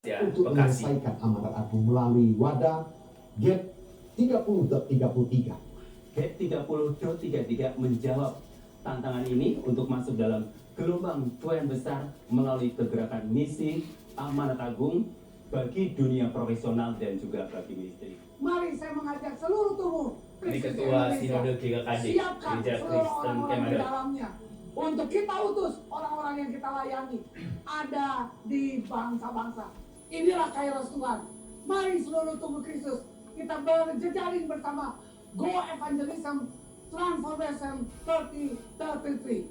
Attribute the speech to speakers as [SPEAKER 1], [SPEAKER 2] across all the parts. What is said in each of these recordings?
[SPEAKER 1] Ya,
[SPEAKER 2] untuk
[SPEAKER 1] Bekasi.
[SPEAKER 2] menyelesaikan amanat agung melalui wadah GAT 30.33.
[SPEAKER 3] GAT 30.33 menjawab tantangan ini untuk masuk dalam gelombang cuan besar melalui kegerakan misi amanat agung bagi dunia profesional dan juga bagi ministry.
[SPEAKER 4] Mari saya mengajak seluruh tubuh
[SPEAKER 1] Ini
[SPEAKER 4] Kristus
[SPEAKER 1] Ketua
[SPEAKER 4] Indonesia,
[SPEAKER 1] Sinode GKKD,
[SPEAKER 4] siapkan
[SPEAKER 1] Gereja
[SPEAKER 4] seluruh
[SPEAKER 1] Kristen
[SPEAKER 4] orang-orang di
[SPEAKER 1] Kemarin.
[SPEAKER 4] dalamnya untuk kita utus orang-orang yang kita layani ada di bangsa-bangsa. Inilah kairos Tuhan. Mari seluruh tubuh Kristus kita berjejaring bersama Go Evangelism Transformation 3033.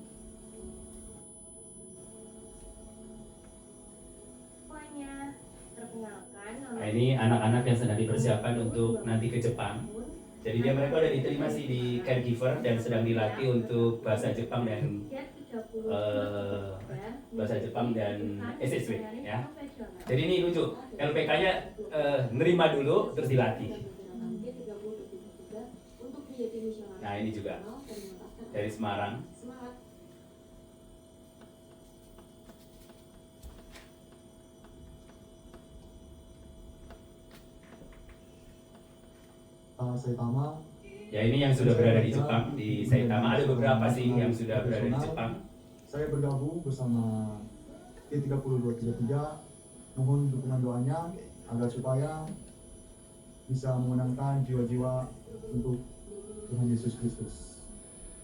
[SPEAKER 5] Semuanya, perkenalkan
[SPEAKER 3] Nah, ini anak-anak yang sedang dipersiapkan untuk nanti ke Jepang. Jadi mereka udah diterima sih di caregiver dan sedang dilatih untuk bahasa Jepang dan bahasa Jepang dan SSW ya. Jadi ini lucu, LPK-nya nerima dulu terus dilatih. Nah ini juga dari Semarang.
[SPEAKER 2] Saitama.
[SPEAKER 3] Ya ini yang sudah berada di Jepang, di Saitama. Ada beberapa sih yang sudah berada di Jepang.
[SPEAKER 2] Saya bergabung bersama T30.33. Mohon dukungan doanya agar supaya bisa memenangkan jiwa-jiwa untuk Tuhan Yesus Kristus.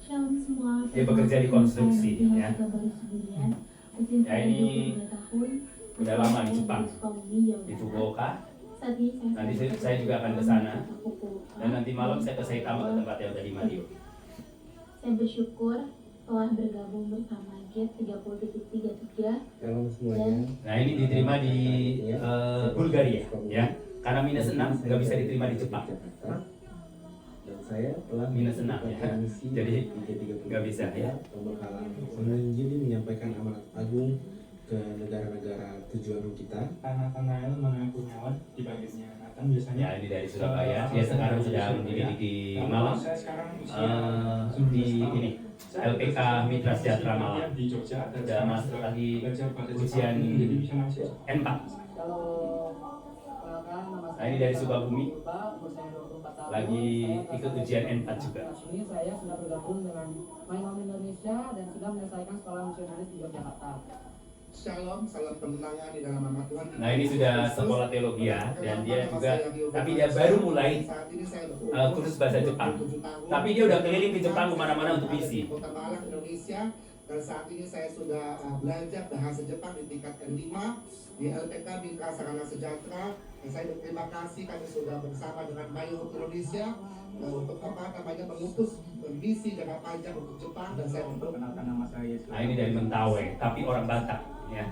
[SPEAKER 6] Shalom semua.
[SPEAKER 3] Dia bekerja di konstruksi, ya.
[SPEAKER 6] Ya
[SPEAKER 3] ini udah lama di Jepang, di Fukuoka. Nanti saya juga akan ke sana. Dan nanti malam saya ke Saitama, ke tempat yang tadi Mario.
[SPEAKER 6] Saya bersyukur telah bergabung bersama GAT 30.33.
[SPEAKER 7] Shalom semuanya.
[SPEAKER 3] Nah ini diterima di Bulgaria ya. Karena minus 6 nggak bisa diterima di Jepang.
[SPEAKER 7] Dan saya telah
[SPEAKER 3] Minus 6 ya. Jadi nggak bisa ya.
[SPEAKER 7] pembekalan menginjili menyampaikan amanat agung ke negara-negara tujuan kita.
[SPEAKER 8] Nathanael mengaku nyawa di bagiannya Nathan biasanya.
[SPEAKER 3] Ya ini dari Surabaya. Dia sekarang sedang dididik di Malang.
[SPEAKER 8] Saya sekarang
[SPEAKER 3] Di ini LPK Mitra Sejahtera Malang.
[SPEAKER 8] di Jogja
[SPEAKER 3] Sudah masuk lagi ujian
[SPEAKER 8] jadi bisa masuk.
[SPEAKER 3] N4. Nah ini dari Sukabumi. Lagi ikut ujian N4 juga.
[SPEAKER 9] Ini saya sudah bergabung dengan My Mom Indonesia dan sudah menyelesaikan sekolah misionaris di Yogyakarta.
[SPEAKER 2] Shalom, salam kemenangan di dalam nama Tuhan.
[SPEAKER 3] Nah ini sudah sekolah teologi ya, dan dia juga, tapi dia baru mulai kursus bahasa Jepang. Tapi dia udah keliling ke Jepang kemana-mana untuk misi.
[SPEAKER 2] Kota Malang, Indonesia. Dan saat ini saya sudah belajar bahasa Jepang di tingkat N5 di LPK Mitra Sarana Sejahtera. Dan saya berterima kasih kami sudah bersama dengan Mayo Indonesia untuk mengutus misi jangka panjang untuk Jepang, dan saya
[SPEAKER 8] Perkenalkan nama saya Yesus.
[SPEAKER 3] Nah ini dari Mentawai, tapi orang Batak ya.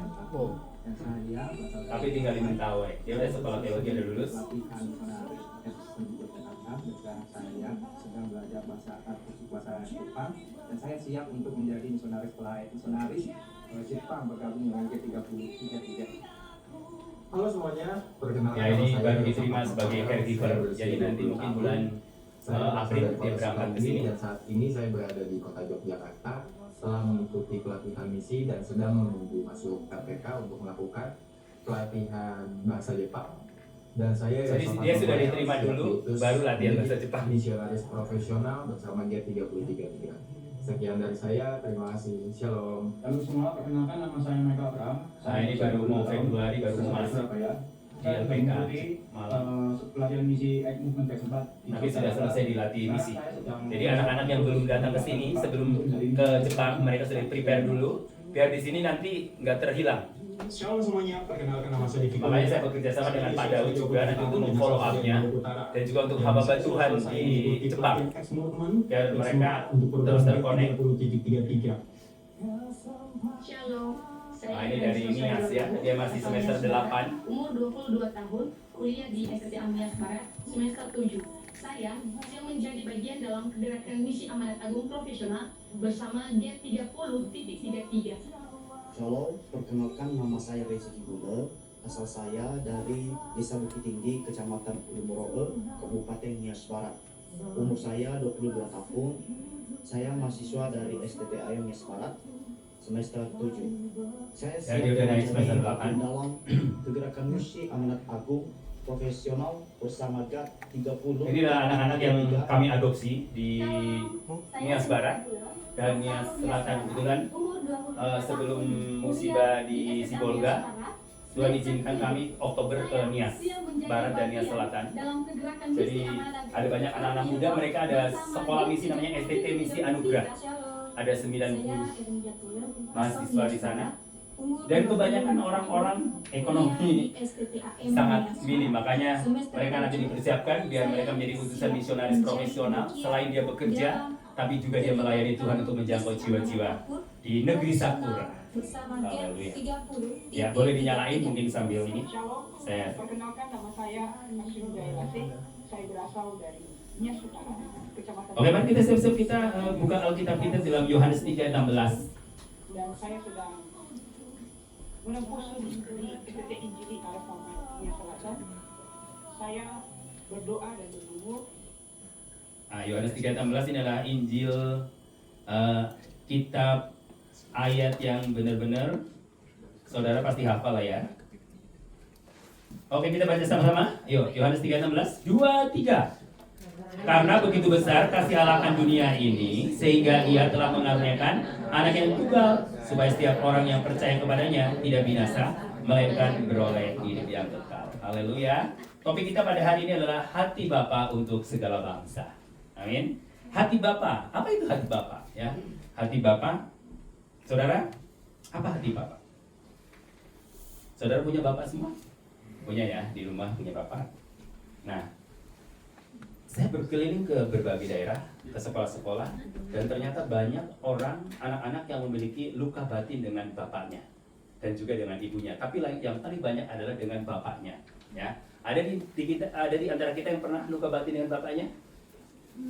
[SPEAKER 8] Dan saya
[SPEAKER 3] Tapi tinggal di Mentawai. Dia udah sekolah teologi, udah lulus.
[SPEAKER 8] pelatihan misionaris Kristen di Yogyakarta dan sekarang saya sedang belajar bahasa Jepang dan saya siap untuk menjadi misionaris Jepang bergabung dengan G3033.
[SPEAKER 7] Halo semuanya, perkenalkan
[SPEAKER 3] Ya ini
[SPEAKER 7] nama
[SPEAKER 3] baru
[SPEAKER 7] saya
[SPEAKER 3] diterima sebagai caregiver. Jadi nanti mungkin bulan April dia berangkat ke sini.
[SPEAKER 7] Dan saat ini saya berada di kota Yogyakarta setelah mengikuti pelatihan misi dan sedang menunggu masuk KPK untuk melakukan pelatihan bahasa Jepang. Dan saya
[SPEAKER 3] Jadi dia sudah diterima dulu, baru latihan bahasa Jepang.
[SPEAKER 7] misionaris profesional bersama G3033. Sekian dari saya, terima kasih. Shalom.
[SPEAKER 8] Halo semua, perkenalkan nama saya Michael Abraham.
[SPEAKER 3] Nah ini baru mau Februari, baru mau masuk di LPK Malang.
[SPEAKER 8] Pelatihan misi Egg Movement tersebut.
[SPEAKER 3] Tapi sudah selesai dilatih misi. Jadi anak-anak yang belum datang ke sini sebelum ke Jepang, mereka sudah prepare dulu biar di sini nanti nggak terhilang.
[SPEAKER 7] Shalom semuanya, perkenalkan nama saya Diki.
[SPEAKER 3] Makanya saya bekerja sama dengan Pak Daud juga nanti untuk follow up-nya dan juga untuk hamba Tuhan di Jepang biar mereka terus terkonek.
[SPEAKER 5] Shalom.
[SPEAKER 3] Nah ini dari Nias ya, dia masih semester 8.
[SPEAKER 5] Umur 22 tahun, kuliah di SDT Amnias Barat, semester 7. Saya menjadi bagian dalam gerakan misi amanat agung profesional bersama G30.33.
[SPEAKER 10] Shalom, perkenalkan nama saya Reza Kibule. Asal saya dari Desa Bukit Tinggi, Kecamatan Ulumoroge, Kabupaten Nias Barat. Umur saya 22 tahun. Saya mahasiswa dari STTAI Nias Barat. semester 7. Saya
[SPEAKER 3] Ya,
[SPEAKER 10] siap
[SPEAKER 3] dia udah naik
[SPEAKER 10] menjadi
[SPEAKER 3] semester
[SPEAKER 10] bagian
[SPEAKER 3] 8.
[SPEAKER 10] dalam kegerakan misi amanat agung profesional bersama GAT 30.
[SPEAKER 3] Inilah anak-anak yang kami adopsi di Nias Barat dan Nias Selatan. Kebetulan sebelum musibah di Sibolga, Tuhan izinkan kami Oktober ke Nias Barat dan Nias Selatan. Jadi ada banyak anak-anak muda, mereka ada sekolah misi namanya STT Misi Anugerah. Ada 90 mahasiswa di sana. Dan kebanyakan orang-orang ekonomi sangat minim, makanya mereka nanti dipersiapkan biar mereka menjadi utusan misionaris profesional. Selain dia bekerja, tapi juga dia melayani Tuhan untuk menjangkau jiwa-jiwa di negeri Sakura. Haleluya. Ya, boleh dinyalain mungkin sambil ini. Saya
[SPEAKER 1] Perkenalkan, nama saya Nasrul Jailasi. Saya berasal dari Nias Utara, Kecamatan.
[SPEAKER 3] Oke, mari kita siap-siap kita buka Alkitab kita dalam Yohanes 3:16.
[SPEAKER 1] Dan saya sedang menempuh studi di STT Injili Alfamart Nias Selatan. Saya berdoa dan bergumul.
[SPEAKER 3] Nah, Yohanes 3:16 ini adalah Injil, kitab ayat yang benar-benar saudara pasti hafal lah ya. Oke, kita baca sama-sama. Yuk, Yohanes 3:16. 2, 3. Karena begitu besar kasih Allah akan dunia ini, sehingga Ia telah mengaruniakan anak yang tunggal, supaya setiap orang yang percaya kepadanya tidak binasa, melainkan beroleh hidup yang kekal. Haleluya. Topik kita pada hari ini adalah hati Bapa untuk segala bangsa. Amin. Hati Bapa. Apa itu hati Bapa? Ya, hati Bapa. Saudara, apa hati Bapa? Saudara punya Bapak semua? Punya ya, di rumah punya Bapak. Nah, saya berkeliling ke berbagai daerah, ke sekolah-sekolah, dan ternyata banyak orang, anak-anak yang memiliki luka batin dengan bapaknya dan juga dengan ibunya. Tapi yang paling banyak adalah dengan bapaknya. Ya, ada di antara kita yang pernah luka batin dengan bapaknya?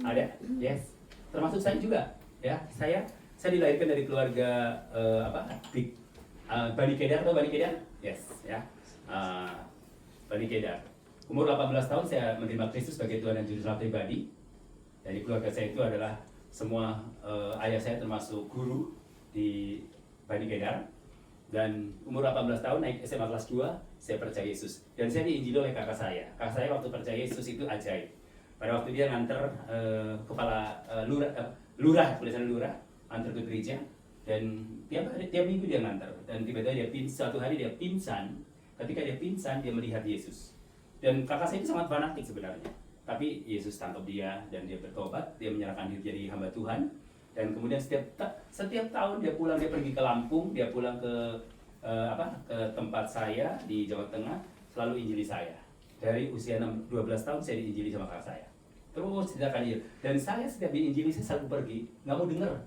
[SPEAKER 3] Ada, yes. Termasuk saya juga. Ya, saya dilahirkan dari keluarga Bani Kedar, atau Bani Kedar? Yes, ya. Bani Kedar. Umur 18 tahun saya menerima Kristus sebagai Tuhan dan Juru Selamat pribadi. Dari keluarga saya itu adalah semua ayah saya termasuk guru di Bani Kedar. Dan umur 18 tahun naik SMA kelas 2, saya percaya Yesus. Dan saya diinjili oleh kakak saya. Kakak saya waktu percaya Yesus itu ajaib. Pada waktu dia nganter kepala lurah, tulisan lurah, antar ke gereja. Dan tiap minggu dia nganter. Dan tiba-tiba suatu hari dia pingsan. Ketika dia pingsan, dia melihat Yesus. Dan kakak saya itu sangat fanatik sebenarnya. Tapi Yesus tangkap dia dan dia bertobat, dia menyerahkan diri jadi hamba Tuhan. Dan kemudian setiap tahun dia pulang, dia pergi ke Lampung, dia pulang ke tempat saya di Jawa Tengah, selalu injili saya. Dari usia 12 tahun saya diinjili sama kakak saya. Terus tidak akan. Dan saya setiap diinjili saya selalu pergi, nggak mau dengar.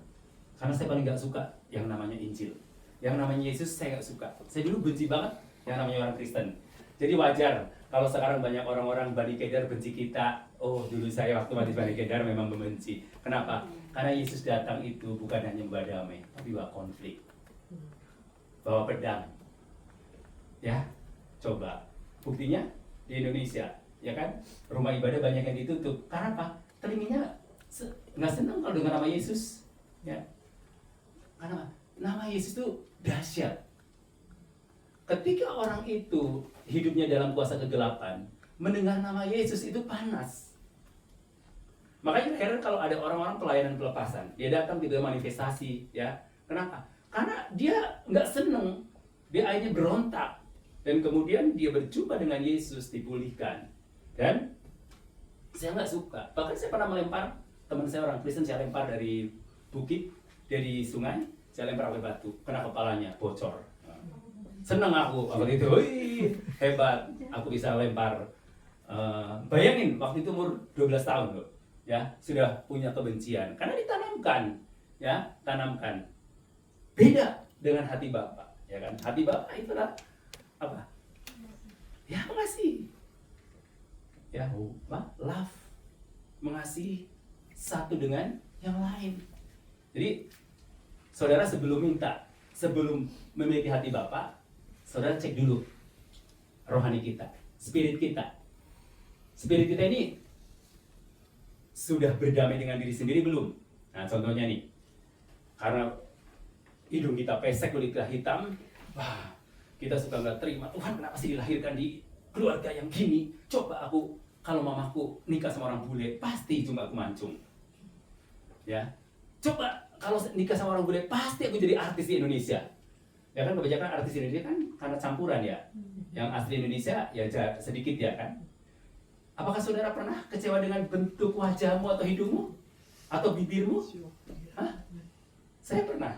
[SPEAKER 3] Karena saya paling nggak suka yang namanya Injil. Yang namanya Yesus saya nggak suka. Saya dulu benci banget yang namanya orang Kristen. Jadi wajar kalau sekarang banyak orang-orang Bani Kedar benci kita. Oh, dulu saya waktu mati Bani Kedar memang membenci. Kenapa? Karena Yesus datang itu bukan hanya membawa damai, tapi bawa konflik, bawa pedang. Ya, coba. Buktinya di Indonesia, ya kan? Rumah ibadah banyak yang ditutup. Karena apa? Telinganya nggak senang kalau dengar nama Yesus. Ya, karena nama Yesus itu dahsyat. Ketika orang itu hidupnya dalam kuasa kegelapan, mendengar nama Yesus itu panas. Makanya heran kalau ada orang-orang pelayanan pelepasan, dia datang tidak manifestasi, ya. Kenapa? Karena dia nggak seneng, dia akhirnya berontak, dan kemudian dia berjumpa dengan Yesus, dipulihkan. Dan saya nggak suka. Bahkan saya pernah melempar teman saya orang Kristen, saya lempar dari bukit, dari sungai, saya lempar pakai batu, kena kepalanya, bocor. Seneng aku, waktu itu, wih, hebat, aku bisa lempar. Bayangin, waktu itu umur 12 tahun loh, ya, sudah punya kebencian, karena ditanamkan, ya, tanamkan. Beda dengan hati Bapa, ya kan? Hati Bapa itulah apa? Ya, mengasihi, ya, love, mengasihi satu dengan yang lain. Jadi, saudara sebelum memiliki hati Bapa, saudara cek dulu rohani kita, spirit kita. Spirit kita ini sudah berdamai dengan diri sendiri belum? Nah, contohnya nih, karena hidung kita pesek, kulit kita hitam, wah, kita suka nggak terima. Tuhan, kenapa sih dilahirkan di keluarga yang gini? Coba aku, kalau mamaku nikah sama orang bule, pasti cuma aku mancung. Ya, coba kalau nikah sama orang bule, pasti aku jadi artis di Indonesia. Ya kan, kebanyakan artis di Indonesia kan karena campuran ya. Yang asli Indonesia ya sedikit ya kan. Apakah saudara pernah kecewa dengan bentuk wajahmu atau hidungmu? Atau bibirmu? Hah? Saya pernah.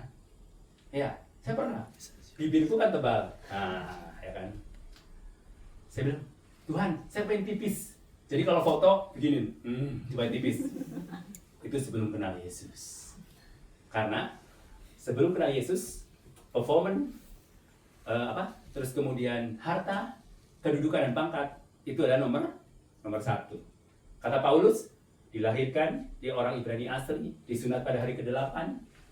[SPEAKER 3] Ya, saya pernah. Bibirku kan tebal. Nah, ya kan. Saya bilang, Tuhan, saya pengen tipis. Jadi kalau foto begini, supaya tipis. Itu sebelum kenal Yesus. Karena sebelum kenal Yesus, performance, terus kemudian harta, kedudukan dan pangkat itu adalah nomor satu. Kata Paulus, dilahirkan dia orang Ibrani asli, disunat pada hari ke-8,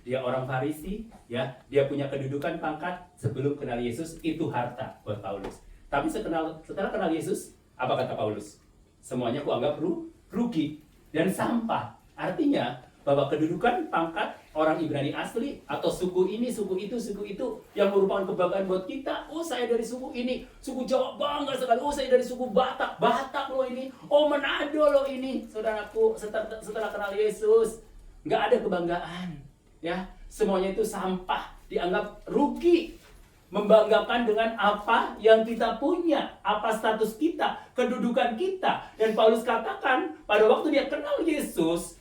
[SPEAKER 3] dia orang Farisi, ya, dia punya kedudukan pangkat sebelum kenal Yesus, itu harta buat Paulus. Tapi setelah kenal Yesus, apa kata Paulus? Semuanya kuanggap rugi dan sampah. Artinya bahwa kedudukan pangkat orang Ibrani asli atau suku ini, suku itu yang merupakan kebanggaan buat kita. Oh, saya dari suku ini, suku Jawa bangga sekali. Oh, saya dari suku Batak loh ini. Oh, Manado loh ini. Saudaraku, setelah kenal Yesus, nggak ada kebanggaan. Ya, semuanya itu sampah, dianggap rugi. Membanggakan dengan apa yang kita punya, apa status kita, kedudukan kita. Dan Paulus katakan, pada waktu dia kenal Yesus,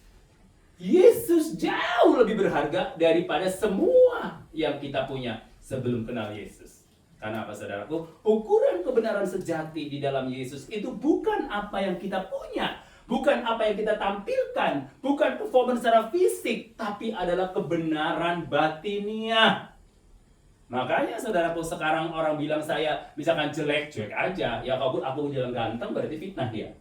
[SPEAKER 3] Yesus jauh lebih berharga daripada semua yang kita punya sebelum kenal Yesus. Karena apa, saudaraku? Ukuran kebenaran sejati di dalam Yesus itu bukan apa yang kita punya, bukan apa yang kita tampilkan, bukan performance secara fisik, tapi adalah kebenaran batiniah. Makanya saudaraku, sekarang orang bilang saya misalkan jelek aja. Ya kalau aku bilang ganteng berarti fitnah dia.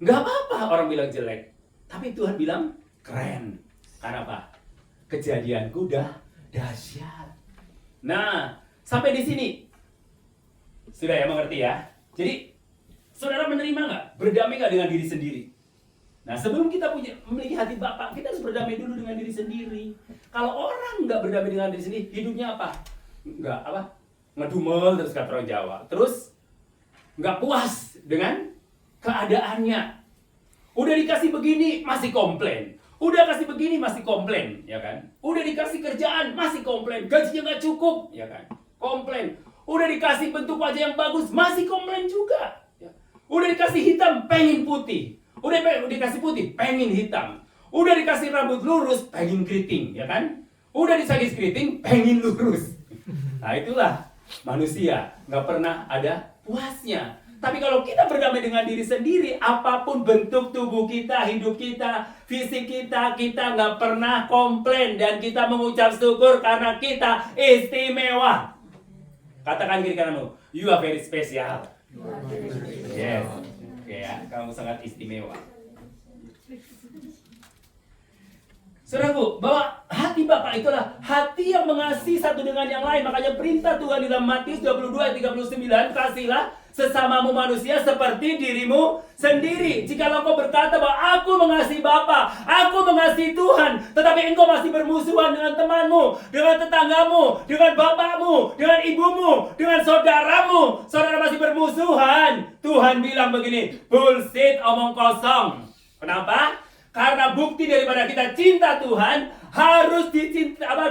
[SPEAKER 3] Nggak apa-apa orang bilang jelek. Tapi Tuhan bilang keren. Karena apa? Kejadianku udah dahsyat. Nah, sampai di sini. Sudah ya, mengerti ya? Jadi, saudara menerima nggak? Berdamai nggak dengan diri sendiri? Nah, sebelum kita memiliki hati Bapa, kita harus berdamai dulu dengan diri sendiri. Kalau orang nggak berdamai dengan diri sendiri, hidupnya apa? Ngedumel terus kata orang Jawa. Terus nggak puas dengan keadaannya. Udah dikasih begini masih komplain. Udah kasih begini masih komplain, ya kan? Udah dikasih kerjaan masih komplain. Gajinya nggak cukup, ya kan? Komplain. Udah dikasih bentuk wajah yang bagus masih komplain juga. Ya. Udah dikasih hitam pengen putih. Udah dikasih putih, pengen hitam. Udah dikasih rambut lurus, pengen keriting, ya kan? Udah dikasih keriting, pengen lurus. Nah itulah manusia, nggak pernah ada puasnya. Tapi kalau kita berdamai dengan diri sendiri, apapun bentuk tubuh kita, hidup kita, fisik kita nggak pernah komplain. Dan kita mengucap syukur karena kita istimewa. Katakan kiri kananmu, you are very special. Yes. Oke ya, kamu sangat istimewa. Saudaraku, bahwa hati Bapa itulah hati yang mengasihi satu dengan yang lain. Makanya perintah Tuhan di dalam Matius 22 ayat 39, kasihlah sesamamu manusia seperti dirimu sendiri. Jikalau kau berkata bahwa aku mengasihi Bapa, aku mengasihi Tuhan, tetapi engkau masih bermusuhan dengan temanmu, dengan tetanggamu, dengan bapakmu, dengan ibumu, dengan saudaramu, saudara masih bermusuhan. Tuhan bilang begini, bullshit, omong kosong. Kenapa? Karena bukti daripada kita cinta Tuhan harus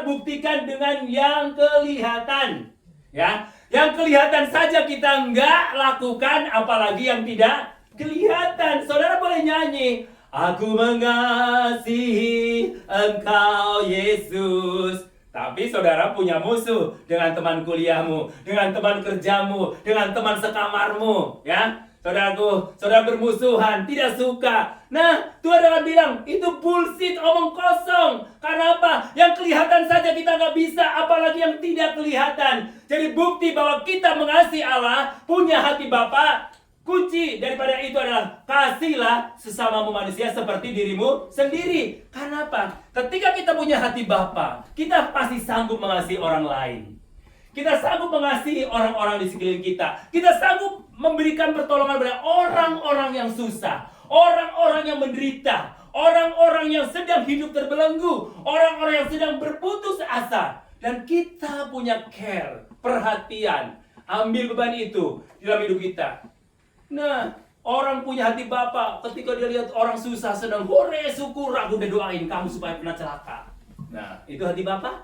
[SPEAKER 3] buktikan dengan yang kelihatan. Ya, yang kelihatan saja kita enggak lakukan, apalagi yang tidak kelihatan. Saudara boleh nyanyi, aku mengasihi Engkau Yesus. Tapi saudara punya musuh dengan teman kuliahmu, dengan teman kerjamu, dengan teman sekamarmu, ya. Saudaraku, saudara bermusuhan, tidak suka. Nah, Tuhan akan bilang, itu bullshit, omong kosong. Karena apa? Yang kelihatan saja kita nggak bisa, apalagi yang tidak kelihatan. Jadi bukti bahwa kita mengasihi Allah, punya hati Bapa, kunci daripada itu adalah kasihlah sesamamu manusia seperti dirimu sendiri. Karena apa? Ketika kita punya hati Bapa, kita pasti sanggup mengasihi orang lain. Kita sanggup mengasihi orang-orang di sekeliling kita. Kita sanggup memberikan pertolongan kepada orang-orang yang susah, orang-orang yang menderita, orang-orang yang sedang hidup terbelenggu, orang-orang yang sedang berputus asa. Dan kita punya care, perhatian, ambil beban itu dalam hidup kita. Nah, orang punya hati Bapa, ketika dia lihat orang susah sedang hore syukur, aku udah doain kamu supaya pernah celaka. Nah, itu hati Bapa.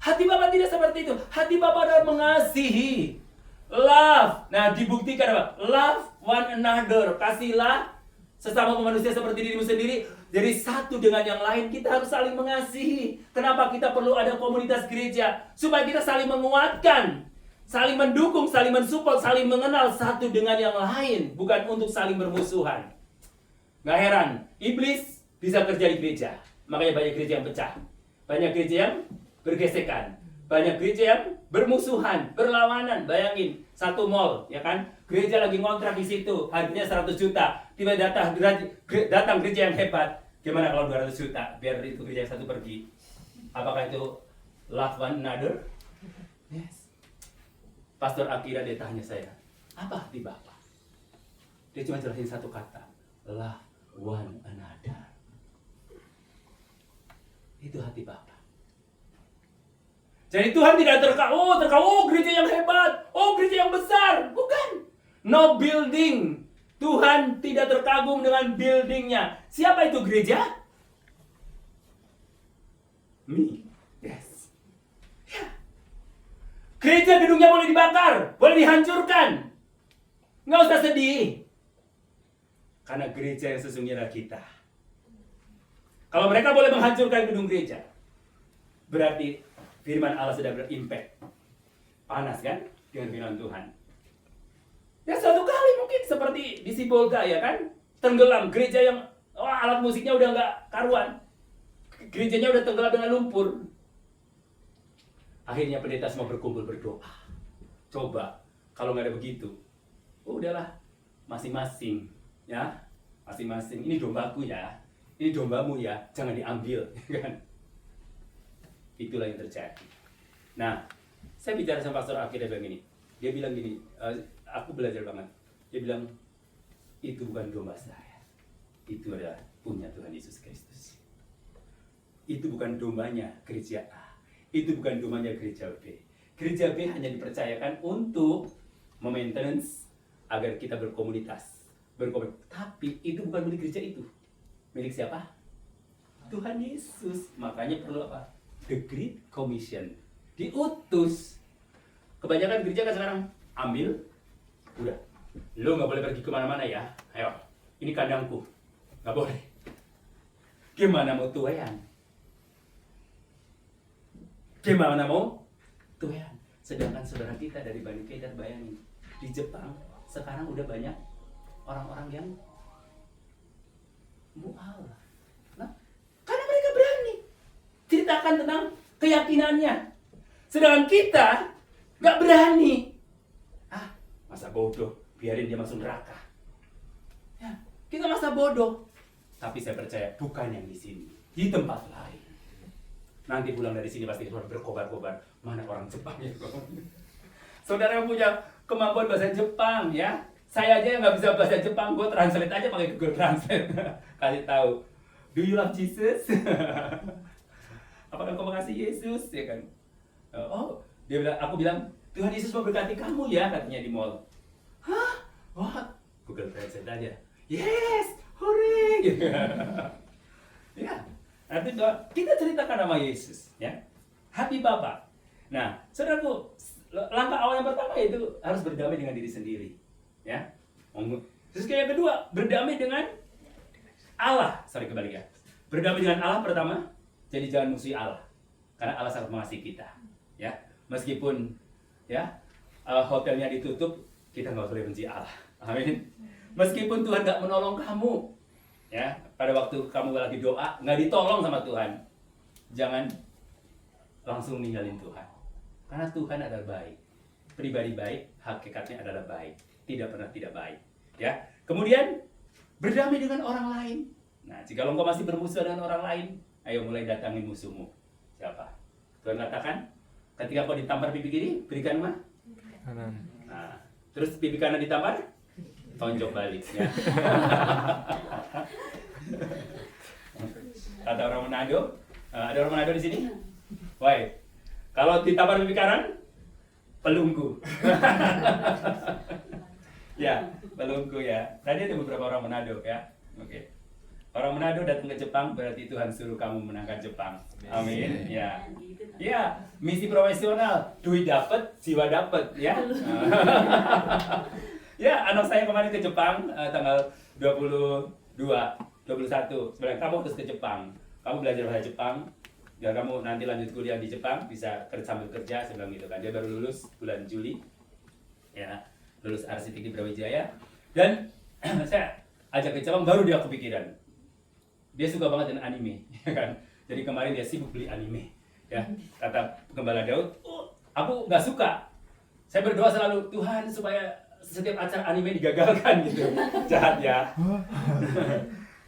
[SPEAKER 3] Hati Bapa tidak seperti itu. Hati Bapa adalah mengasihi. Love. Nah, dibuktikan apa? Love one another. Kasihlah sesama manusia seperti dirimu sendiri. Jadi satu dengan yang lain kita harus saling mengasihi. Kenapa kita perlu ada komunitas gereja? Supaya kita saling menguatkan, saling mendukung, saling mensupport, saling mengenal satu dengan yang lain. Bukan untuk saling bermusuhan. Gak heran, iblis bisa kerja di gereja. Makanya banyak gereja yang pecah. Banyak gereja yang bergesekan. Banyak gereja yang bermusuhan, berlawanan. Bayangin, satu mall, ya kan? Gereja lagi ngontrak di situ, harganya 100 juta. Tiba datang gereja yang hebat. Gimana kalau 200 juta? Biar itu gereja yang satu pergi. Apakah itu love one another? Yes. Pastor Akira dia tanya saya, apa arti Bapak? Dia cuma jelasin satu kata, love one another. Itu hati Bapak. Jadi Tuhan tidak terkau, gereja yang hebat, gereja yang besar. Bukan. No building. Tuhan tidak terkagum dengan buildingnya. Siapa itu gereja? Me. Yes. Ya. Gereja gedungnya boleh dibakar, boleh dihancurkan. Nggak usah sedih. Karena gereja yang sesungguhnya adalah kita. Kalau mereka boleh menghancurkan gedung gereja, berarti firman Allah sudah berimpact. Panas kan dengan firman Tuhan. Ya suatu kali mungkin seperti di Sibolga ya kan, tenggelam gereja yang alat musiknya udah nggak karuan, gerejanya udah tenggelam dengan lumpur. Akhirnya pendeta semua berkumpul berdoa. Coba kalau nggak ada begitu, udahlah masing-masing ya, masing-masing. Ini dombaku ya, ini dombamu ya, jangan diambil kan. Itulah yang terjadi. Nah, saya bicara sama Pastor Akira bilang gini. Dia bilang gini, aku belajar banget. Dia bilang, itu bukan domba saya. Itu adalah punya Tuhan Yesus Kristus. Itu bukan dombanya gereja A. Itu bukan dombanya gereja B. Gereja B hanya dipercayakan untuk maintenance agar kita berkomunitas. Tapi itu bukan milik gereja itu. Milik siapa? Tuhan Yesus. Makanya perlu apa? The Great Commission. Diutus. Kebanyakan gereja kan sekarang ambil, udah, lo nggak boleh pergi kemana-mana ya. Ayo, ini kandangku, nggak boleh. Gimana mau tuayan? Gimana mau tuayan? Sedangkan saudara kita dari Bani Kedar, bayangin, di Jepang sekarang udah banyak orang-orang yang mu'alaf. Nah, karena mereka berani ceritakan tentang keyakinannya. Sedangkan kita nggak berani. Masa bodoh, biarin dia masuk neraka. Ya, kita masa bodoh. Tapi saya percaya bukan yang di sini, di tempat lain. Nanti pulang dari sini pasti saudara berkobar-kobar, mana orang Jepang ya. Saudara yang punya kemampuan bahasa Jepang ya. Saya aja yang nggak bisa bahasa Jepang, gue translate aja pakai Google Translate. Kasih tahu, do you love Jesus? Apakah kau mengasihi Yesus ya kan? Dia bilang, aku bilang, Tuhan Yesus memberkati kamu ya, katanya di mall. Hah? What? Google Translate aja. Yes, hore! Gitu. Ya, nanti kita ceritakan nama Yesus, ya. Hati Bapa. Nah, saudaraku, langkah awal yang pertama itu harus berdamai dengan diri sendiri, ya. Terus yang kedua, berdamai dengan Allah. Kembali ya. Berdamai dengan Allah pertama, jadi jangan musuhi Allah, karena Allah sangat mengasihi kita, ya. Meskipun ya hotelnya ditutup, kita nggak boleh benci Allah. Amin. Meskipun Tuhan nggak menolong kamu, ya pada waktu kamu lagi doa nggak ditolong sama Tuhan, jangan langsung ninggalin Tuhan, karena Tuhan adalah baik. Pribadi baik, hakikatnya adalah baik, tidak pernah tidak baik. Ya. Kemudian berdamai dengan orang lain. Nah, jika engkau masih bermusuhan dengan orang lain, ayo mulai datangin musuhmu. Siapa? Tuhan katakan, ketika kau ditampar pipi kiri, berikan kanan. Nah, terus pipi kanan ditampar, tonjok balik. Ya. Kata orang Manado. Ada orang Manado di sini? Why? Kalau di Taman Pemekaran, pelunggu. Ya, pelunggu ya. Tadi ada beberapa orang Manado ya. Oke. Orang Manado datang ke Jepang berarti Tuhan suruh kamu menangkan Jepang. Amin. Ya. Ya, misi profesional, duit dapat, jiwa dapat ya. Ya, anak saya kemarin ke Jepang tanggal 21. Sebenarnya kamu harus ke Jepang. Kamu belajar bahasa Jepang, biar kamu nanti lanjut kuliah di Jepang bisa sambil kerja, saya bilang gitu kan. Dia baru lulus bulan Juli. Ya, lulus arsitek di Brawijaya. Dan saya ajak ke Jepang, baru dia kepikiran. Dia suka banget dengan anime, ya kan. Jadi kemarin dia sibuk beli anime. Ya, kata Gembala Daud, aku nggak suka. Saya berdoa selalu, Tuhan supaya setiap acara anime digagalkan gitu. Jahat ya.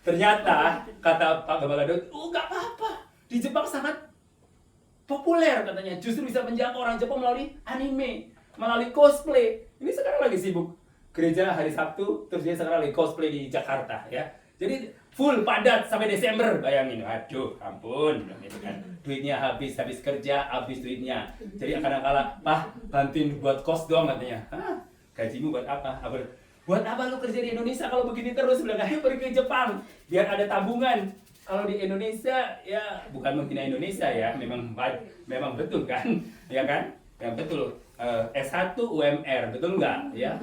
[SPEAKER 3] Ternyata kata Pak Gembala Daud, nggak apa-apa. Di Jepang sangat populer katanya. Justru bisa menjangkau orang Jepang melalui anime, melalui cosplay. Ini sekarang lagi sibuk gereja hari Sabtu, terus dia sekarang lagi cosplay di Jakarta ya. Jadi full padat sampai Desember, bayangin. Aduh, ampun, gitu kan. Duitnya habis kerja, habis duitnya. Jadi kadang-kala, Pak, bantuin buat kos doang katanya. Hah? Gajimu buat apa? Buat apa lu kerja di Indonesia kalau begini terus? Bilang, ayo pergi ke Jepang, biar ada tabungan. Kalau di Indonesia, ya bukan menghina Indonesia ya, memang betul kan, ya kan? Yang betul. S1 UMR, betul nggak? Ya,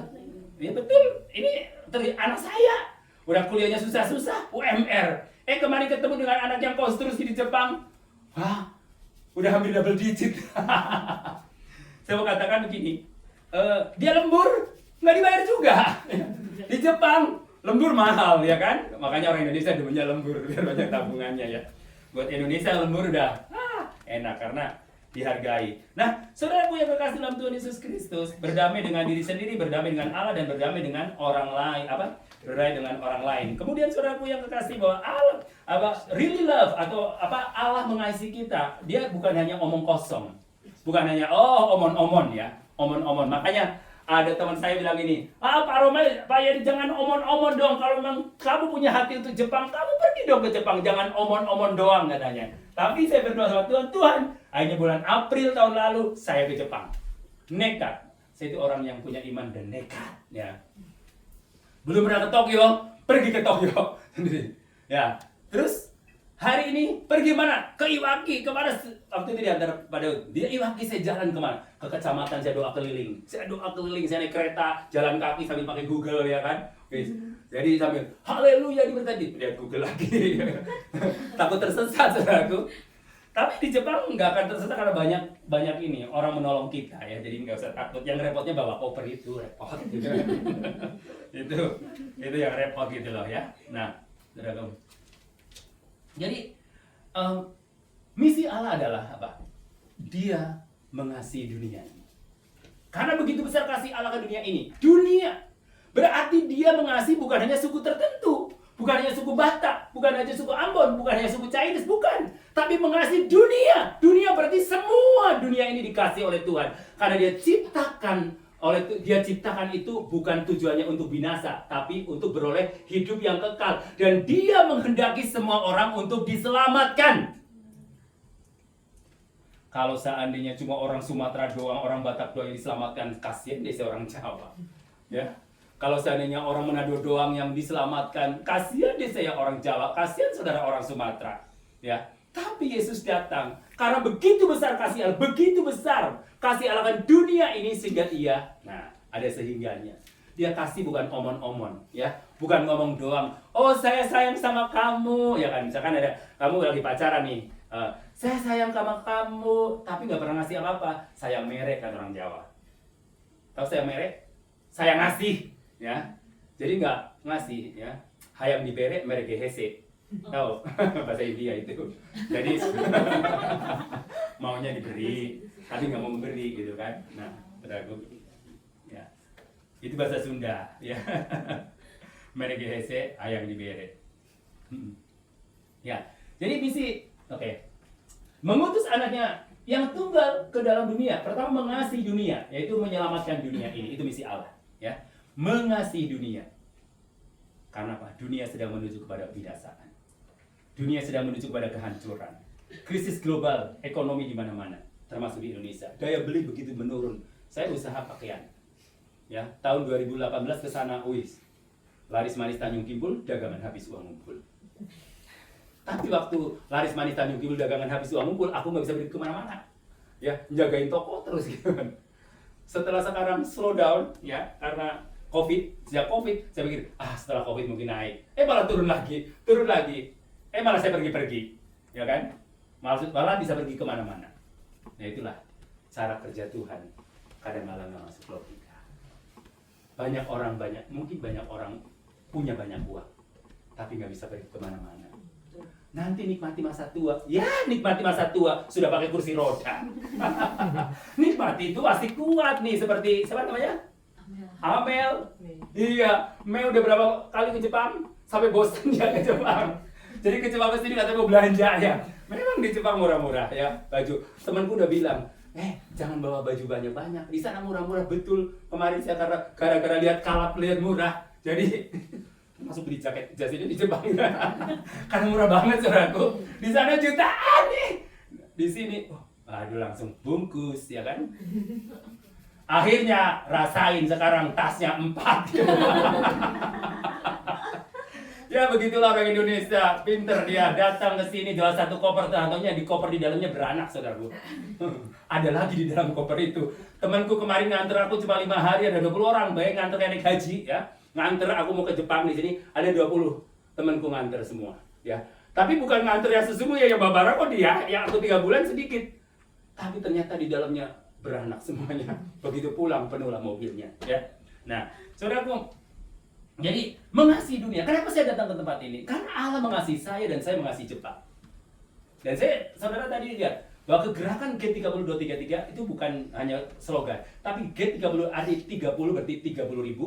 [SPEAKER 3] ya betul. Ini anak saya. Udah kuliahnya susah-susah, UMR. Kemarin ketemu dengan anak yang konstruksi di Jepang. Wah, udah hampir double digit. Saya mau katakan begini, dia lembur, nggak dibayar juga. Di Jepang, lembur mahal, ya kan? Makanya orang Indonesia demennya lembur, biar banyak tabungannya ya. Buat Indonesia lembur udah enak, karena dihargai. Nah, saudaraku yang kekasih dalam Tuhan Yesus Kristus, berdamai dengan diri sendiri, berdamai dengan Allah, dan berdamai dengan orang lain. Berdamai dengan orang lain. Kemudian saudaraku yang kekasih, bahwa Allah, really love, atau Allah mengasihi kita, dia bukan hanya omong kosong. Bukan hanya, omon-omon ya. Omon-omon. Makanya ada teman saya bilang ini, Pak Romel, Pak Yedi, jangan omon-omon dong. Kalau memang kamu punya hati untuk Jepang, kamu pergi dong ke Jepang. Jangan omon-omon doang katanya. Tapi saya berdoa sama Tuhan, akhirnya bulan April tahun lalu, saya ke Jepang. Nekat. Saya itu orang yang punya iman dan nekat. Ya. Belum pernah ke Tokyo, pergi ke Tokyo. Ya. Terus, hari ini pergi mana? Ke Iwaki. Kemana? Waktu itu diantar pada dia Iwaki, saya jalan kemana? Ke kecamatan, saya doa keliling. Saya naik kereta, jalan kaki sambil pakai Google ya kan. Jadi sambil haleluya tadi lihat Google lagi. Takut tersesat saudaraku. Tapi di Jepang nggak akan tersesat karena banyak ini orang menolong kita ya. Jadi nggak usah takut. Yang repotnya bawa koper itu repot gitu. itu yang repot gitu loh ya. Nah, saudaraku. Jadi misi Allah adalah apa? Dia mengasihi dunia ini. Karena begitu besar kasih Allah ke dunia ini. Dunia. Berarti dia mengasihi bukan hanya suku tertentu. Bukan hanya suku Batak. Bukan hanya suku Ambon. Bukan hanya suku Chinese. Bukan. Tapi mengasihi dunia. Dunia berarti semua dunia ini dikasih oleh Tuhan. Karena dia ciptakan itu bukan tujuannya untuk binasa. Tapi untuk beroleh hidup yang kekal. Dan dia menghendaki semua orang untuk diselamatkan. Kalau seandainya cuma orang Sumatera doang, orang Batak doang yang diselamatkan, kasihan deh seorang Jawa. Ya. Kalau seandainya orang Manado doang yang diselamatkan, kasihan deh saya orang Jawa, kasihan saudara orang Sumatera. Ya. Tapi Yesus datang karena begitu besar kasih Allah, begitu besar kasih Allah kan dunia ini sehingga ada sehingganya. Dia kasih bukan omon-omon, ya. Bukan ngomong doang. Oh, saya sayang sama kamu, ya kan. Misalkan ada kamu lagi pacaran nih. Saya sayang sama kamu, tapi nggak pernah ngasih apa-apa. Saya merek kan orang Jawa. Tahu saya merek? Saya ngasih, ya. Jadi nggak ngasih, ya. Hayam dibere, merek gehese. Tahu bahasa India itu. Jadi maunya diberi, tapi nggak mau memberi gitu kan. Nah, saudaraku, ya. Itu bahasa Sunda, ya. Merek gehese, hayam dibere. Ya. Jadi misi, oke. Mengutus anaknya yang tunggal ke dalam dunia. Pertama mengasihi dunia, yaitu menyelamatkan dunia ini. Itu misi Allah, ya. Mengasihi dunia. Karena apa? Dunia sedang menuju kepada kebinasaan. dunia sedang menuju kepada kehancuran. Krisis global, ekonomi di mana-mana, termasuk di Indonesia. Daya beli begitu menurun. Saya usaha pakaian. Ya, tahun 2018 ke sana, laris manis Tanjung Kimpul, dagangan habis uang ngumpul. Tapi waktu laris manis Tanjung Kimpul, dagangan habis uang ngumpul, aku nggak bisa pergi kemana-mana. Ya, jagain toko terus gitu kan. Setelah sekarang slow down, ya, karena sejak COVID, saya pikir, setelah COVID mungkin naik. Malah turun lagi. Malah saya pergi-pergi, ya kan? Malah bisa pergi kemana-mana. Nah itulah cara kerja Tuhan. Kadang-kadang nggak masuk logika. Mungkin banyak orang punya banyak uang, tapi nggak bisa pergi kemana-mana. Nanti nikmati masa tua, sudah pakai kursi roda. Nikmati itu pasti kuat nih, seperti siapa namanya? Amel. Iya, Mel udah berapa kali ke Jepang sampai bosan dia ke Jepang. Jadi ke Jepang pasti katanya mau belanja ya. Memang di Jepang murah-murah ya baju. Temanku udah bilang, jangan bawa baju banyak-banyak. Di sana murah-murah betul. Kemarin saya gara-gara lihat kalap lihat murah, jadi masuk beli jaket jas ini di Jepang. Karena murah banget saudaraku. Di sana jutaan nih. Di sini, aduh langsung bungkus ya kan. Akhirnya rasain sekarang tasnya 4. Ya begitulah orang Indonesia, pinter dia datang ke sini jual satu koper, tentunya di koper di dalamnya beranak saudaraku. Ada lagi di dalam koper itu. Temanku kemarin nganter aku cuma 5 hari ada 20 orang, baik nganter naik haji ya. Nganter aku mau ke Jepang di sini ada 20 temanku nganter semua ya. Tapi bukan nganter yang sesungguhnya yang babara kok dia, yang aku 3 bulan sedikit. Tapi ternyata di dalamnya beranak semuanya. Begitu pulang penuhlah mobilnya ya. Nah, saudaraku, jadi mengasihi dunia. Kenapa saya datang ke tempat ini? Karena Allah mengasihi saya dan saya mengasihi Jepang. Dan saudara tadi lihat bahwa kegerakan G30-233 itu bukan hanya slogan, tapi G30 ada 30 berarti 30.000,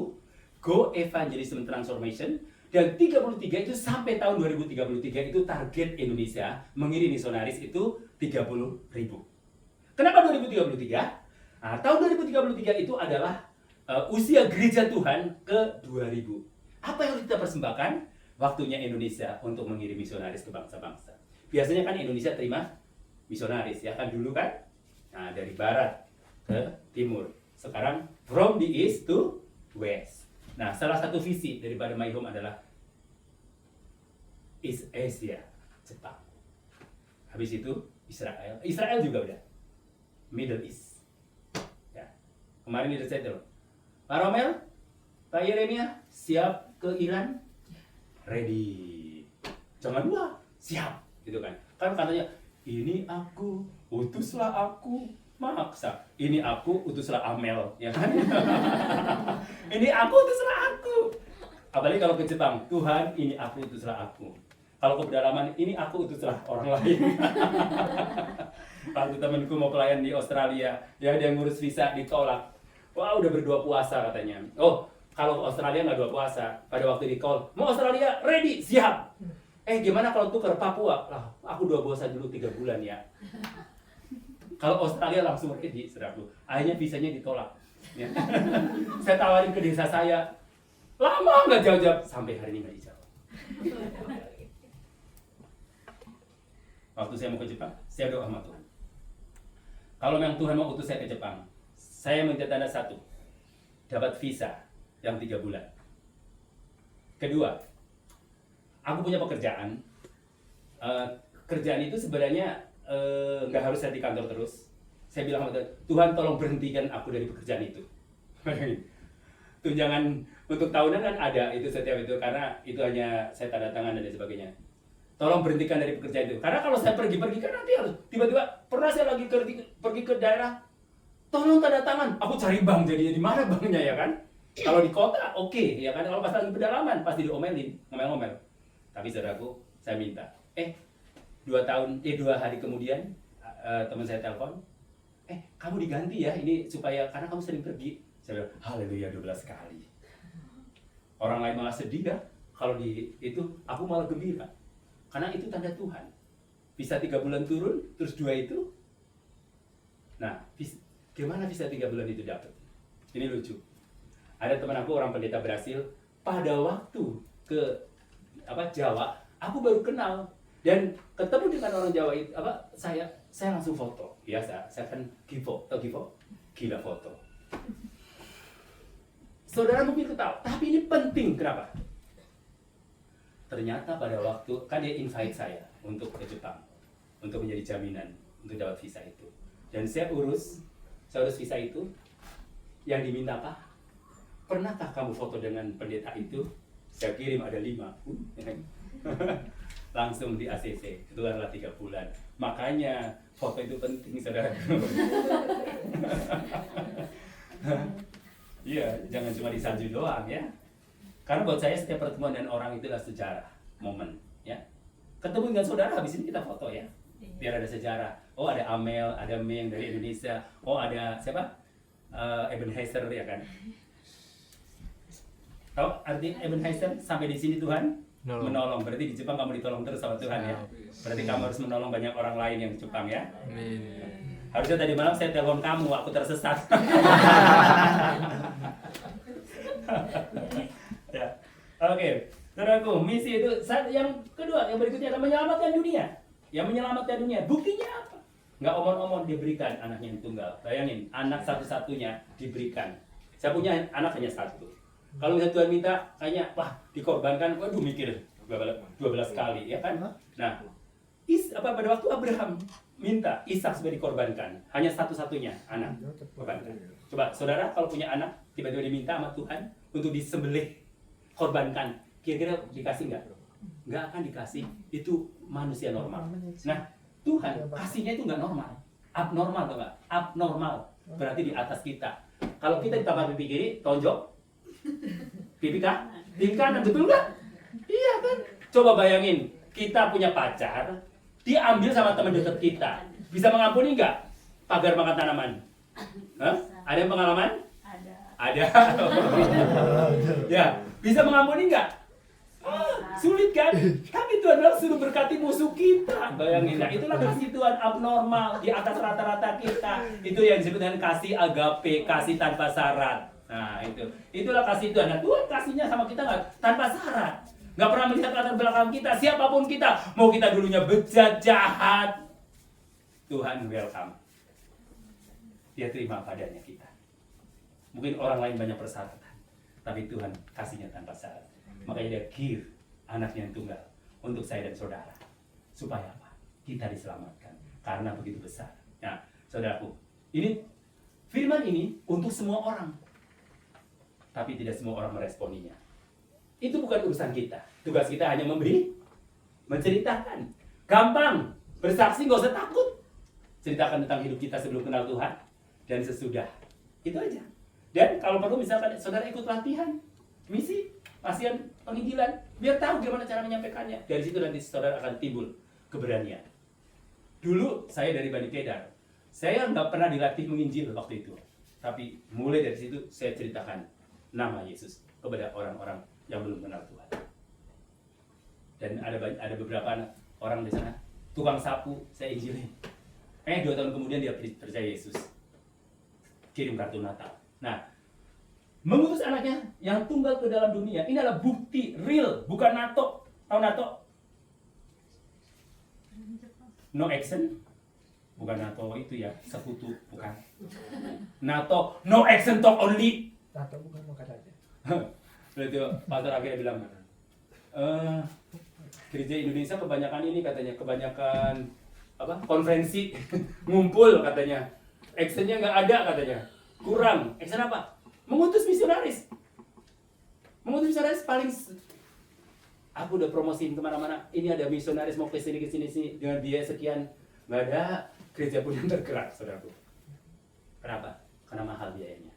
[SPEAKER 3] Go Evangelism Transformation, dan 33 itu sampai tahun 2033 itu target Indonesia mengirim misionaris itu 30.000. Kenapa 2033? Nah, tahun 2033 itu adalah usia gereja Tuhan ke 2000. Apa yang harus kita persembahkan? Waktunya Indonesia untuk mengirim misionaris ke bangsa-bangsa. Biasanya kan Indonesia terima misionaris ya kan dulu kan. Nah, dari barat ke timur. Sekarang from the east to west. Nah, salah satu visi daripada My Home adalah East Asia, Jepang. Habis itu Israel. Israel juga udah. Middle East. Ya. Kemarin di saya loh. Pak Romel, Pak Yeremia, siap ke Iran? Ready. Jangan lupa, siap. Gitu kan. Kan katanya, ini aku, utuslah aku. Maksa. Ini aku, utuslah Amel. Ya kan? Ini aku, utuslah aku. Apalagi kalau ke Jepang, Tuhan, ini aku, utuslah aku. Kalau ke pedalaman, ini aku, utuslah orang lain. Waktu temanku mau pelayan di Australia, ya dia ngurus visa ditolak. Wah udah berdua puasa katanya. Oh kalau Australia nggak 2 puasa. Pada waktu di call, mau Australia ready siap. Gimana kalau tuker Papua? Lah aku 2 puasa dulu 3 bulan ya. Kalau Australia langsung ready, saudaraku. Akhirnya visanya ditolak. Ya. Saya tawarin ke desa saya, lama nggak jawab sampai hari ini nggak dijawab. Waktu saya mau ke Jepang, saya doa sama Tuhan. Kalau memang Tuhan mau utus saya ke Jepang, saya minta tanda 1, dapat visa yang 3 bulan. Kedua, aku punya pekerjaan. Kerjaan itu sebenarnya nggak harus saya di kantor terus. Saya bilang sama Tuhan, tolong berhentikan aku dari pekerjaan itu. Tunjangan untuk tahunan kan ada itu setiap itu, karena itu hanya saya tanda tangan dan sebagainya. Tolong berhentikan dari pekerjaan itu. Karena kalau saya pergi-pergi kan nanti harus tiba-tiba pernah saya lagi pergi ke daerah, tolong tanda tangan. Aku cari bank jadinya di mana banknya ya kan? Kalau di kota oke, ya kan? Kalau pas lagi pedalaman pasti diomelin, ngomel-ngomel. Tapi saudaraku, saya minta. 2 hari kemudian teman saya telepon, kamu diganti ya ini supaya karena kamu sering pergi. Saya bilang, haleluya 12 kali. Orang lain malah sedih ya. Kalau di itu aku malah gembira. Karena itu tanda Tuhan. Bisa 3 bulan turun, terus 2 itu. Nah, gimana bisa 3 bulan itu dapat? Ini lucu. Ada teman aku orang pendeta Brasil, pada waktu ke Jawa, aku baru kenal Dan ketemu dengan orang Jawa itu saya langsung foto. Biasa, saya kan Givo, tau Givo? Gila foto. Saudara mungkin ketawa, tapi ini penting. Kenapa? Ternyata pada waktu kan dia invite saya untuk ke Jepang, untuk menjadi jaminan untuk dapat visa itu. Dan saya urus visa itu. Yang diminta apa? Pernahkah kamu foto dengan pendeta itu? Saya kirim ada 5. Langsung di ACC, itu adalah 3 bulan. Makanya foto itu penting, saudara. Iya, jangan cuma di salju doang ya. Karena buat saya setiap pertemuan dengan orang itu adalah sejarah, momen ya. Ketemu dengan saudara, habis ini kita foto ya. Biar ada sejarah. Oh, ada Amel, ada Meng dari Indonesia. Oh, ada siapa? Ebenezer ya kan. Tahu arti Ebenezer? Sampai di sini Tuhan menolong. Berarti di Jepang kamu ditolong terus sama Tuhan ya. Berarti kamu harus menolong banyak orang lain yang di Jepang ya. Harusnya tadi malam saya telepon kamu, aku tersesat. Ya. Oke, saudaraku, misi itu yang kedua, yang berikutnya adalah menyelamatkan dunia. Yang menyelamatkan dunia, buktinya apa? Nggak omon-omon diberikan anaknya yang tunggal. Bayangin, anak satu-satunya diberikan. Saya punya anak hanya 1. Kalau misalnya Tuhan minta, kayaknya wah dikorbankan, waduh mikir 12 kali ya kan. Nah, pada waktu Abraham minta Ishak supaya dikorbankan, hanya satu-satunya anak korbankan. Coba saudara kalau punya anak tiba-tiba diminta sama Tuhan untuk disembelih, korbankan, kira-kira dikasih nggak? Nggak akan dikasih. Itu manusia normal. Nah, Tuhan kasihnya itu nggak normal, abnormal atau nggak? Abnormal berarti di atas kita. Kalau kita ditambah pipi kiri, tonjok, pipi kanan, betul nggak? Iya kan? Coba bayangin, kita punya pacar, diambil sama teman dekat kita, bisa mengampuni nggak? Pagar makan tanaman. Hah? Ada yang pengalaman? Ada. Ya, bisa mengampuni nggak? Sulit kan? Tapi Tuhan bilang suruh berkati musuh kita. Bayangin, nah itulah kasih Tuhan abnormal di atas rata-rata kita. Itu yang disebut dengan kasih agape, kasih tanpa syarat. Nah itulah kasih Tuhan. Nah Tuhan kasihnya sama kita nggak tanpa syarat. Nggak pernah melihat latar belakang kita, siapapun kita. Mau kita dulunya bejat, jahat, Tuhan welcome. Dia terima padanya kita. Mungkin orang lain banyak persyaratan, tapi Tuhan kasihnya tanpa syarat. Makanya dia give anaknya yang tunggal untuk saya dan saudara. Supaya apa? Kita diselamatkan. Karena begitu besar. Nah, saudaraku, ini firman ini untuk semua orang. Tapi tidak semua orang meresponinya. Itu bukan urusan kita. Tugas kita hanya memberi, menceritakan. Gampang, bersaksi nggak usah takut. Ceritakan tentang hidup kita sebelum kenal Tuhan dan sesudah. Itu aja. Dan kalau perlu misalkan saudara ikut latihan, misi, latihan penginjilan, biar tahu gimana cara menyampaikannya. Dari situ nanti saudara akan timbul keberanian. Dulu saya dari Bani Kedar, saya nggak pernah dilatih menginjil waktu itu. Tapi mulai dari situ saya ceritakan nama Yesus kepada orang-orang yang belum kenal Tuhan. Dan ada beberapa orang di sana, tukang sapu, saya injilin. 2 tahun kemudian dia percaya Yesus. Kirim kartu Natal. Nah, mengutus anaknya yang tunggal ke dalam dunia, ini adalah bukti real, bukan NATO. Tahu NATO? No action? Bukan NATO itu ya, sekutu, bukan. NATO, no action talk only.
[SPEAKER 8] NATO bukan mau katanya.
[SPEAKER 3] Berarti pastor akhirnya bilang, gereja Indonesia kebanyakan ini katanya, kebanyakan apa? Konferensi, ngumpul katanya. Actionnya nggak ada katanya, kurang. Action apa? Mengutus misionaris. Mengutus misionaris paling aku udah promosiin kemana-mana. Ini ada misionaris mau ke sini dengan biaya sekian. Nggak ada gereja pun yang tergerak, saudaraku. Kenapa? Karena mahal biayanya.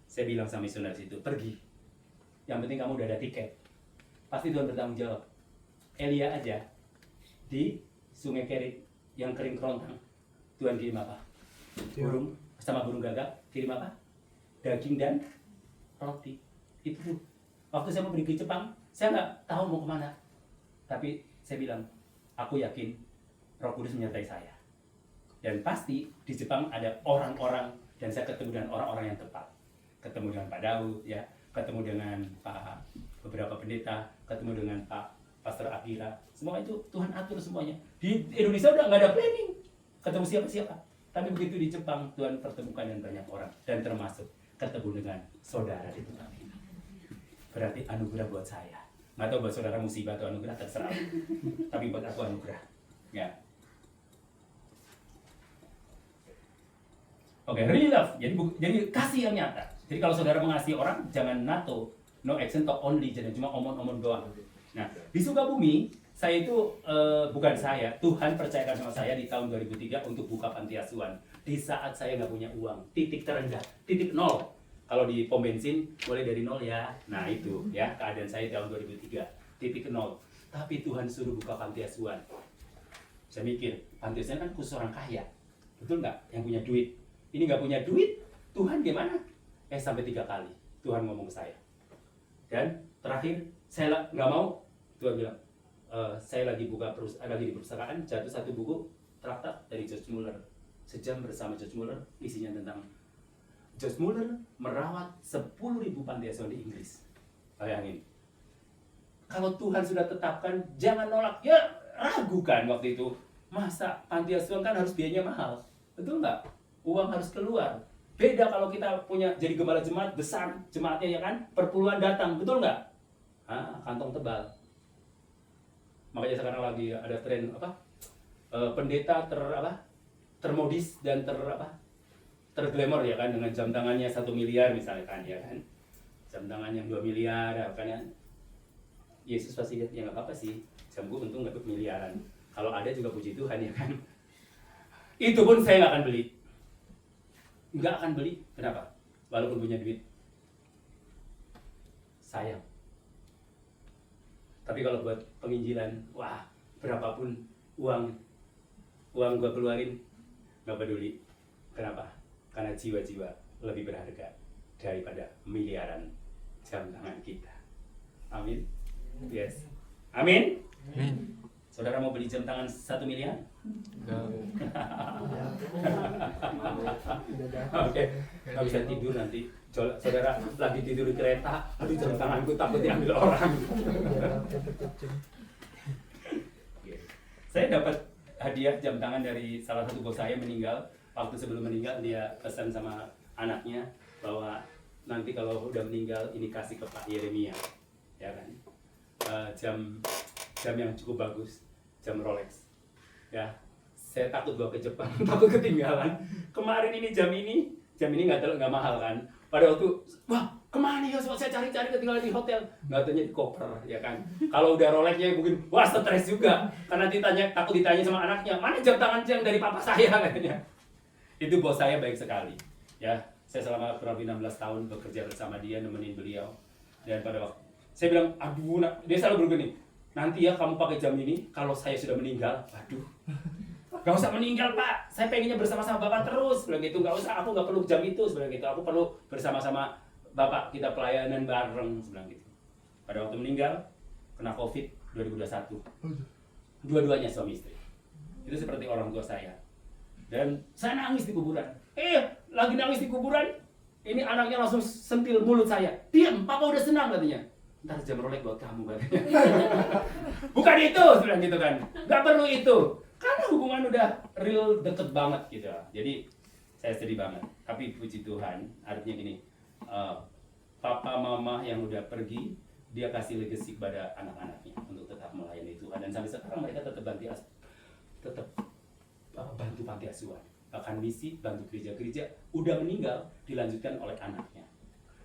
[SPEAKER 3] Saya bilang sama misionaris itu, pergi. Yang penting kamu udah ada tiket. Pasti Tuhan bertanggung jawab. Elia aja di Sungai Kerit yang kering kerontang. Tuhan kirim apa? Burung, sama burung gagak, kirim apa? Daging dan roti. Itu tuh. Waktu saya mau pergi ke Jepang, saya nggak tahu mau kemana. Tapi saya bilang, aku yakin Roh Kudus menyertai saya. Dan pasti di Jepang ada orang-orang, dan saya ketemu dengan orang-orang yang tepat. Ketemu dengan Pak Daud, ya, ketemu dengan beberapa pendeta, ketemu dengan Pak Pastor Akira, semua itu Tuhan atur semuanya. Di Indonesia udah nggak ada planning, ketemu siapa-siapa. Tapi begitu di Jepang, Tuhan pertemukan dengan banyak orang, dan termasuk ketemu dengan saudara di tempat ini. Berarti anugerah buat saya. Nggak tahu buat saudara musibah atau anugerah, terserah. Tapi buat aku anugerah. Ya. Oke, really love. Jadi kasih yang nyata. Jadi kalau saudara mengasihi orang, jangan NATO, no action, talk only, jangan cuma omong-omong doang. Nah, di Sukabumi, saya itu bukan saya, Tuhan percayakan sama saya di tahun 2003 untuk buka panti asuhan. Di saat saya nggak punya uang, titik terendah, titik nol. Kalau di pom bensin, mulai dari nol ya. Nah itu ya, keadaan saya tahun 2003, titik nol. Tapi Tuhan suruh buka panti asuhan. Saya mikir, panti asuhan kan khusus orang kaya. Betul nggak? Yang punya duit. Ini nggak punya duit, Tuhan gimana? Sampai 3 kali Tuhan ngomong ke saya. Dan terakhir, saya nggak mau, Tuhan bilang, saya lagi lagi di perpustakaan, jatuh satu buku traktat dari George Muller, Sejam Bersama George Muller, isinya tentang George Muller merawat 10.000 panti asuhan di Inggris. Bayangin, kalau Tuhan sudah tetapkan, jangan nolak. Ya ragukan waktu itu, masa panti asuhan kan harus biayanya mahal, betul nggak? Uang harus keluar. Beda kalau kita punya jadi gembala jemaat besar, jemaatnya ya kan, perpuluhan datang, betul nggak? Kantong tebal. Makanya sekarang lagi ada tren pendeta termodis dan terglamor ya kan, dengan jam tangannya 1 miliar misalnya kan, ya kan, jam tangan yang 2 miliar ya kan, ya. Yesus pasti lihat, ya nggak apa-apa sih, jamku untung nggak miliaran, kalau ada juga puji Tuhan ya kan. Itu pun saya nggak akan beli, kenapa? Walaupun punya duit, sayang. Tapi kalau buat penginjilan, wah, berapapun uang gua keluarin, nggak peduli. Kenapa? Karena jiwa-jiwa lebih berharga daripada miliaran jam tangan kita. Amin. Yes. Amin.
[SPEAKER 7] Amin.
[SPEAKER 3] Saudara mau beli jam tangan 1 miliar? Oke, nggak bisa tidur nanti. Saudara lagi tidur di kereta, aduh jam tanganku takut diambil orang. Saya dapat hadiah jam tangan dari salah satu bos saya meninggal. Waktu sebelum meninggal dia pesan sama anaknya bahwa nanti kalau udah meninggal ini kasih ke Pak Yeremia, ya kan? Jam yang cukup bagus, jam Rolex. Ya, saya takut bawa ke Jepang, takut ketinggalan. Kemarin ini jam ini nggak mahal kan? Pada waktu, wah kemana ya? Saya cari-cari ketinggalan di hotel, nggak tanya di koper, ya kan? Kalau udah Rolexnya mungkin, wah stres juga, karena takut ditanya sama anaknya, mana jam tangan yang dari papa saya katanya. Itu bos saya baik sekali, ya. Saya selama kurang lebih 16 tahun bekerja bersama dia, nemenin beliau. Dan pada waktu, saya bilang, aduh, dia selalu bergini, nanti ya kamu pakai jam ini, kalau saya sudah meninggal, aduh. Gak usah meninggal Pak, saya pengennya bersama-sama Bapak terus. Bilang gitu, gak usah, aku gak perlu jam itu. Bilang gitu, aku perlu bersama-sama Bapak, kita pelayanan bareng. Bilang gitu. Pada waktu meninggal, kena COVID 2021. Dua-duanya suami istri. Itu seperti orang tua saya. Dan saya nangis di kuburan. Lagi nangis di kuburan, ini anaknya langsung sentil mulut saya. Diam, Papa udah senang katanya. Ntar jam Rolex buat kamu katanya. Bukan itu, bilang gitu kan. Gak perlu itu. Karena hubungan udah real deket banget gitu. Jadi saya sedih banget. Tapi puji Tuhan, artinya gini, papa mama yang udah pergi, dia kasih legacy kepada anak-anaknya untuk tetap melayani Tuhan. Dan sampai sekarang mereka tetap bantu panti asuhan. Bahkan misi, bantu gereja-gereja, udah meninggal, dilanjutkan oleh anaknya.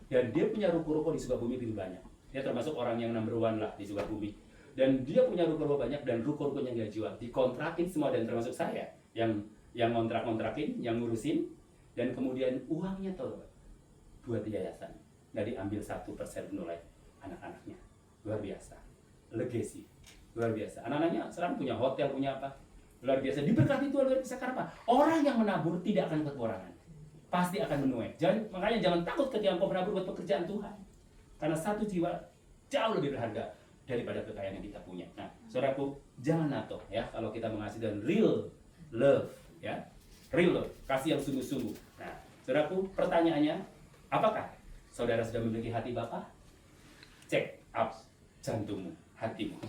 [SPEAKER 3] Dan dia punya ruko-ruko di Sukabumi begitu banyak. Dia termasuk orang yang number 1 lah di Sukabumi. Dan dia punya ruko-ruko banyak, dan ruko-rukonya dia jual, dikontrakin semua, dan termasuk saya yang ngontrak-kontrakin, yang ngurusin, dan kemudian uangnya tuh buat yayasan. Nggak diambil 1% oleh anak-anaknya. Luar biasa. Legacy. Luar biasa. Anak-anaknya sekarang punya hotel, punya apa? Luar biasa. Diberkati Tuhan luar biasa. Karena apa? Orang yang menabur tidak akan kekurangan. Pasti akan menuai. Makanya jangan takut ketika engkau menabur buat pekerjaan Tuhan. Karena satu jiwa jauh lebih berharga daripada kekayaan yang kita punya. Nah, saudaraku, jangan NATO ya kalau kita mengasihi dan real love ya. Real love, kasih yang sungguh-sungguh. Nah, saudaraku, pertanyaannya, apakah saudara sudah memiliki hati Bapa? Check up jantungmu.
[SPEAKER 11] hatimu.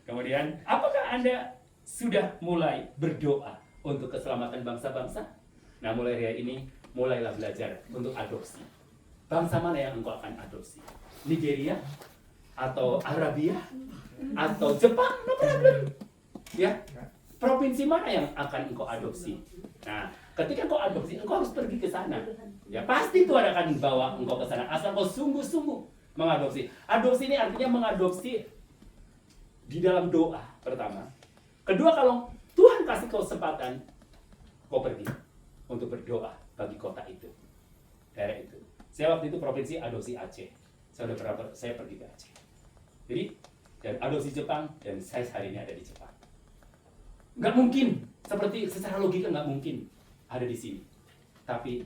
[SPEAKER 11] Kemudian, apakah Anda sudah mulai berdoa untuk keselamatan bangsa-bangsa? Nah, mulai hari ini, mulailah belajar untuk adopsi. Bangsa mana yang engkau akan adopsi? Nigeria? Atau Arabia? Atau Jepang? No problem. Ya, provinsi mana yang akan engkau adopsi? Nah, ketika engkau adopsi, engkau harus pergi ke sana. Ya, pasti Tuhan akan bawa engkau ke sana, asal engkau sungguh-sungguh mengadopsi. Adopsi ini artinya mengadopsi di dalam doa pertama. Kedua, kalau Tuhan kasih kau kesempatan, kau pergi untuk berdoa bagi kota itu, daerah itu. Saya waktu itu provinsi adopsi Aceh. Saya pergi ke Aceh. Jadi, dan adopsi Jepang, dan saya hari ini ada di Jepang. Nggak mungkin, secara logika nggak mungkin ada di sini. Tapi